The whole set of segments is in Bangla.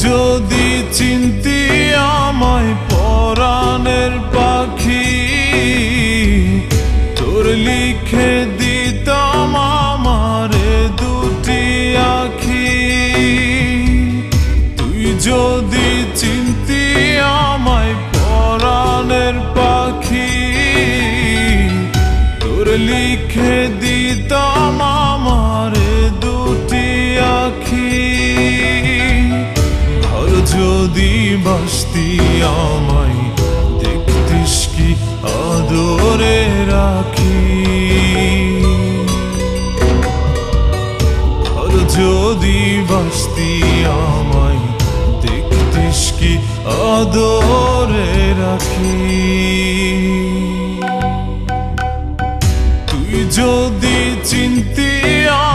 যদি চিনতি আমায় পরাণের পাখি, তোর লিখে দিতাম আমারে দুটি আখি। তুই যদি চিনতি আমায় পরাণের পাখি, তোর লিখে দিতাম আমারে দুটি আখি। যদি বাসতি আমায় দেখতিস কি আদরে রাখি। আর যদি বাসতি আমায় দেখতিস কি আদরে রাখি। তুই যদি চিনতি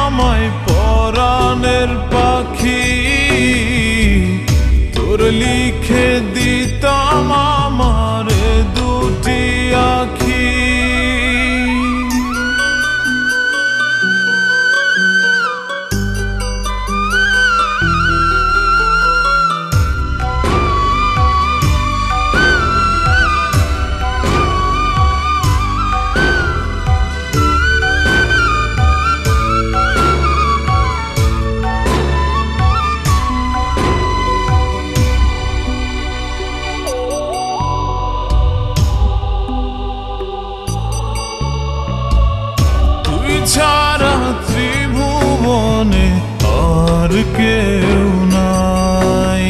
আমায় পরাণের পাখি, তোর লিখে দিতাম আমারে দুটি আখি। ছাড়া ত্রিভুবনে আর কেউ নাই।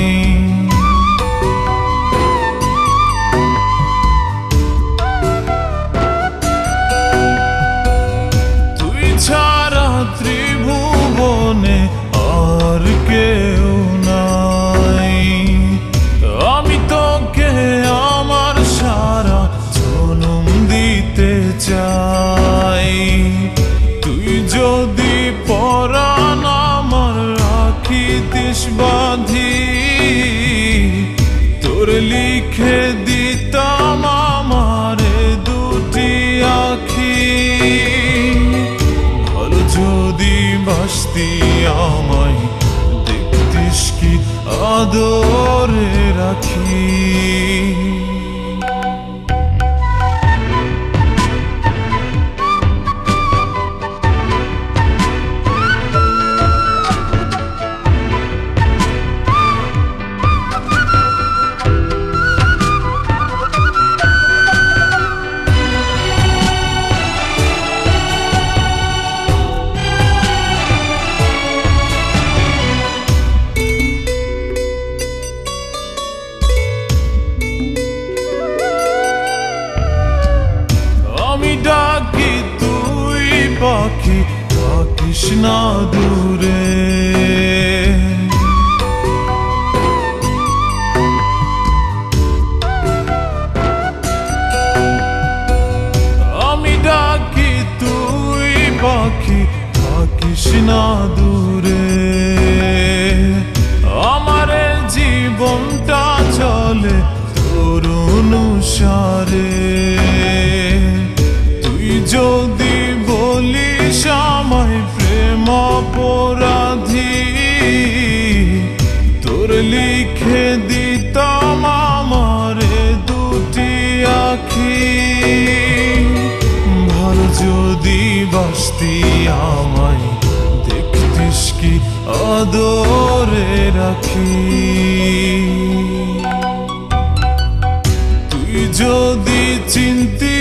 তুই ছাড়া ত্রিভুবনে আর কেউ নাই। আমি তোকে আমার সারা জনম দিতে চাই। যদি পরাণ আমার রাখিতিস বাঁধি, তোর লিখে দিতাম আমারে দুটি আখি। ভালো যদি বাসতি আমায় দেখতিস কি আদরে রাখি। ডাকি তুই পাখি থাকিস না দূরে। আমি ডাকি তুই পাখি থাকিস না দূরে। আমার জীবনটা চলে তোর অনুসারে। যদি বলিস আমায় প্রেম অপরাধী, তোর লিখে দিতাম আমারে দুটি আখি। ভালো যদি বাসতি আমায় দেখতিস কি আদরে রাখি। তুই যদি চিনতি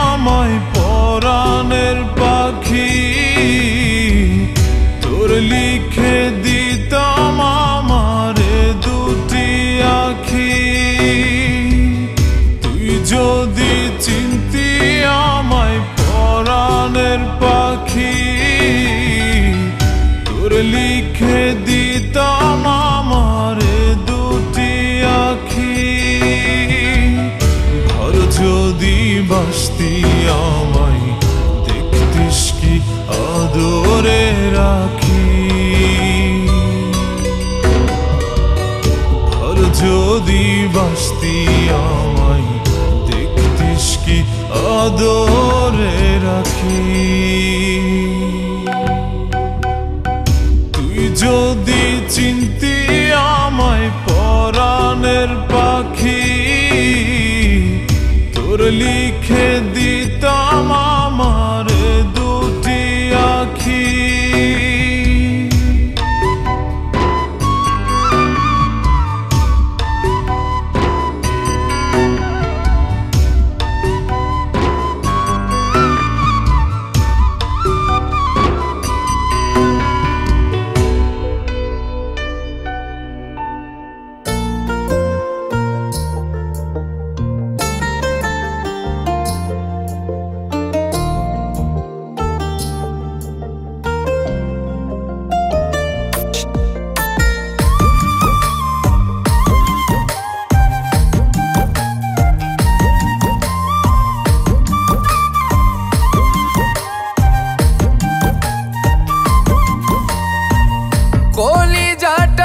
আমায় পরাণের পাখি, তোর লিখে দিতাম আমারে দুটি আখি। তুই যদি চিনতি আমায় পরাণের পাখি, তোর লিখে দিতাম আমারে দুটি আখি। ভালো যদি বাসতি আমায় দেখতিস কি আদরে রাখি। ভালো যদি বাসতি আমায় দেখতিস কি আদরে রাখি। তুই যদি চিনতি আমায়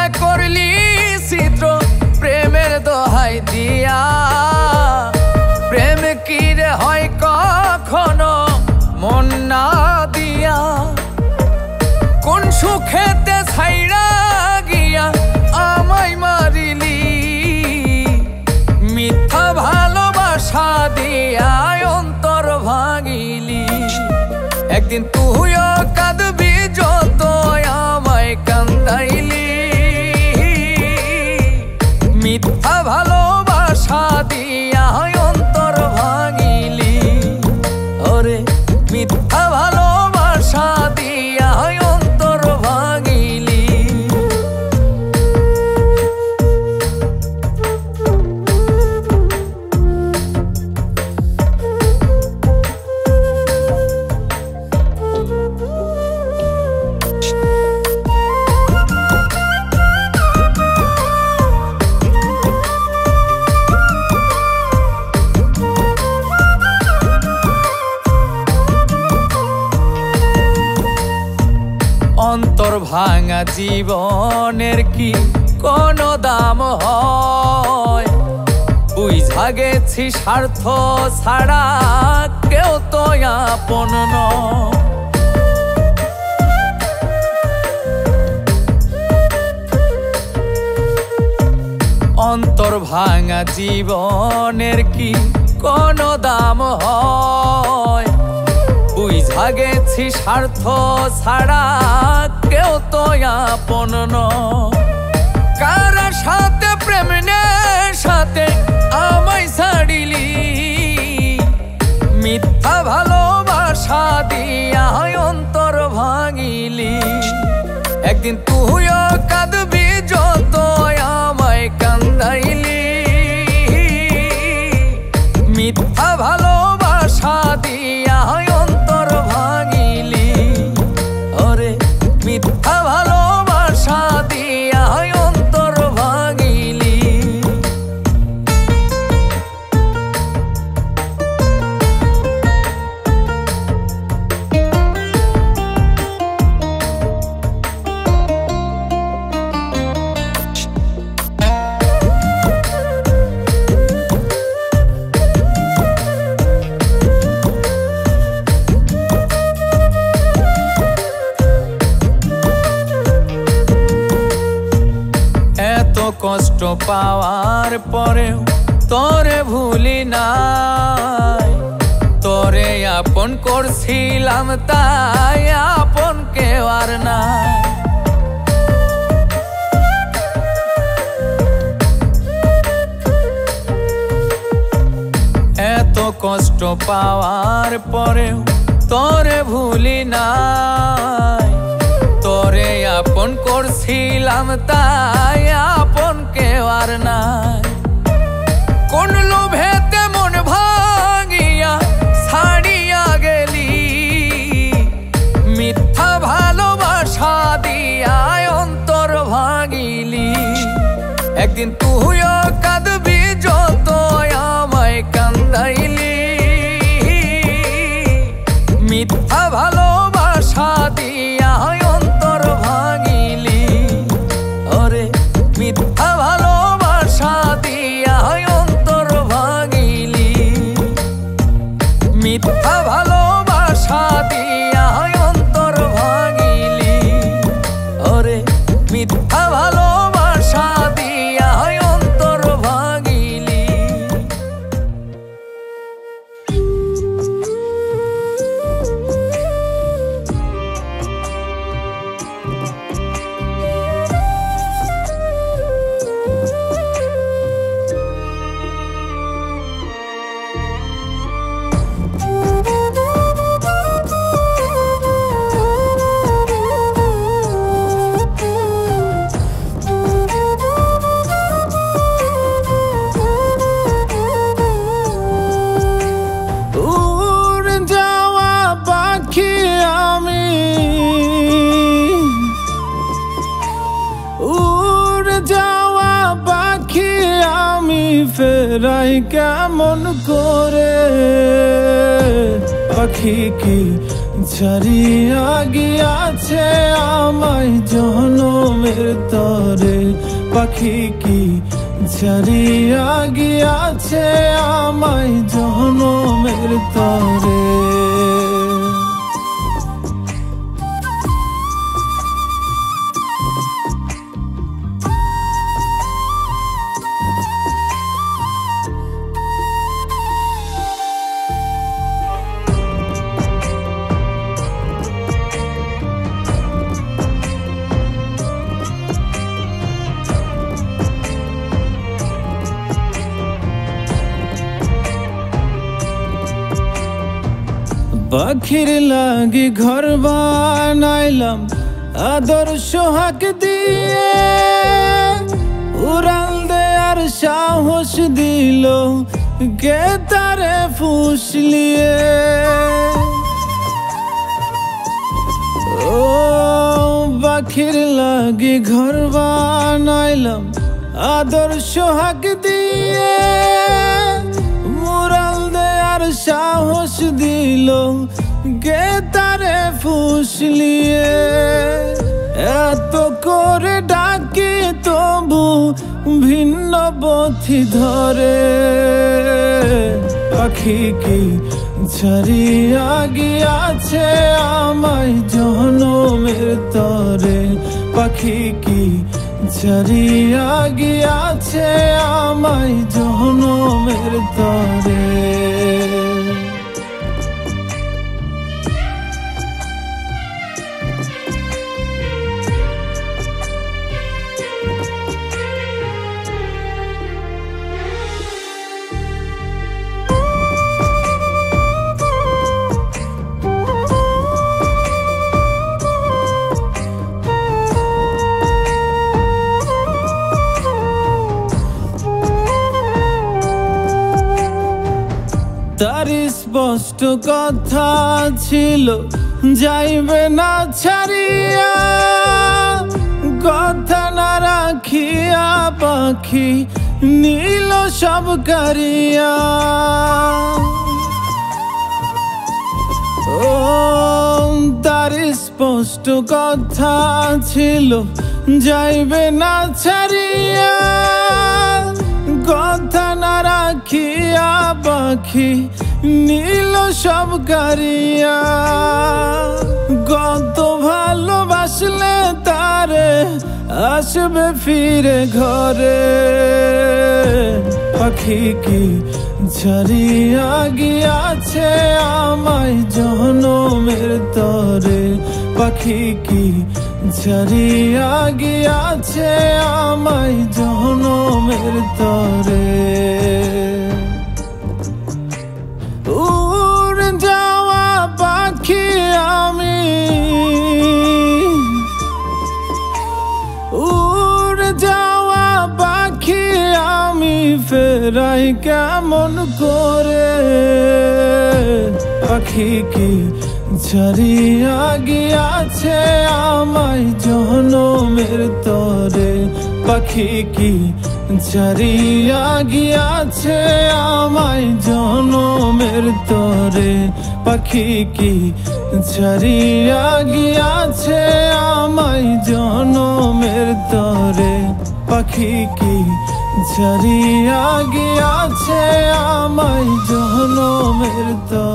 মনটা করলি চিত্র প্রেমের দোহাই দিয়া। প্রেম কি রে হয় কখনো মন না দিয়া? কোন সুখেতে ছাইরা গিয়া আমায় মারিলি, মিথ্যা ভালোবাসা দিয়া অন্তর ভাঙিলি। একদিন তুইও কাঁদবি যত আমায় কান্দাইলি, মিথ্যা ভালোবাসা দিয়া অন্তর ভাঙিলি। ওরে মিথ্যা ভালোবাসা দিয়া অন্তর ভাঙিলি। অন্তর ভাঙা জীবনের কি কোনো দাম হয়? বুঝা গেছি স্বার্থ ছাড়া কেউ তো আপন নয়। অন্তর ভাঙা জীবনের কি কোনো দাম হয়? বুঝা গেছি স্বার্থ ছাড়া কেউ তো আপন নয়। কারা সাথে প্রেম সাথে আমায় ছাড়িলি, মিথ্যা ভালোবাসা দিয়া অন্তর ভাঙিলি। একদিন তুইও কাঁদবি যত আমায় কান্দাইলি, মিথ্যা ভালোবাসা দিয়া অন্তর ভাঙিলি। ওরে মিথ্যা ভালোবাসা দিয়া অন্তর ভাঙিলি। কষ্ট পাওয়ার পরেও তোরে ভুলি নাই। তোরে আপন করছিলাম তাই আপন কেউ আর নাই। এত কষ্ট পাওয়ার পরেও তোরে ভুলি নাই। তোরে আপন করছিলাম তাই আপন কেউ আর নাই। কোন লোভেতে মন ভাঙিয়া ছাড়িয়া গেলি, মিথ্যা ভালোবাসা দিয়া অন্তর ভাঙিলি। একদিন তুইও কাঁদবি যত আমায় কান্দাইলি, মিথ্যা ভালোবাসা দিয়া অন্তর ভাঙিলি। ওরে মিথ্যা ভালোবাসা দিয়া অন্তর ভাঙিলি, মিথ্যা ভালোবাসা দিয়া অন্তর ভাঙিলি। ওরে মিথ্যা ভালোবাসা দিয়া অন্তর ভাঙিলি। ফেরাই কেমন করে? পাখি কি ছাড়িয়া গিয়াছে আমায় জনমের তরে। পাখি কি ছাড়িয়া গিয়াছে আমায় জনমের তরে। পাখির লাগি ঘর বানাইলাম আদর সোহাগ দিয়ে, উড়াল দেয়ার সাহস দিল কে তারে ফুসলিয়ে। ও পাখির লাগি ঘর বানাইলাম আদর সোহাগ দিয়ে, মুরাল দেয়ার সাহস দিল কে তারে ফুসলিয়ে। এত করে ডাকি তবু ভিন্ন পথি ধরে। পাখি কি ছাড়িয়া গিয়াছে আমায় জনমের তরে। পাখি কি ছাড়িয়া গিয়াছে আমায় জনমের তরে। তার স্পষ্ট কথা ছিল যাইবে না ছাড়িয়া, কথা না রাখিয়া পাখি নীল সব কারিয়া। ও তার স্পষ্ট কথা ছিল যাইবে না ছাড়িয়া, কথা না রাখিয়া পাখি নীল সব কারিয়া। কত ভালোবাসলে তারে আসবে ফিরে ঘরে। পাখি কি ছাড়িয়া গিয়াছে আমায় জনমের তরে। পাখি কি ছাড়িয়া গিয়াছে আমায় জনমের তরে। উড়ে যাওয়া পাখি আমি, উড়ে যাওয়া পাখি আমি ফেরাই কেমন করে। পাখি কি ছাড়িয়া গিয়াছে আমায় জনমের তরে। পাখি কি ছাড়িয়া গিয়াছে আমায় জনমের তরে। পাখি কি ছাড়িয়া গিয়াছে আমায় জনমের তরে। পাখি কি ছাড়িয়া গিয়াছে আমায় জনমের তরে।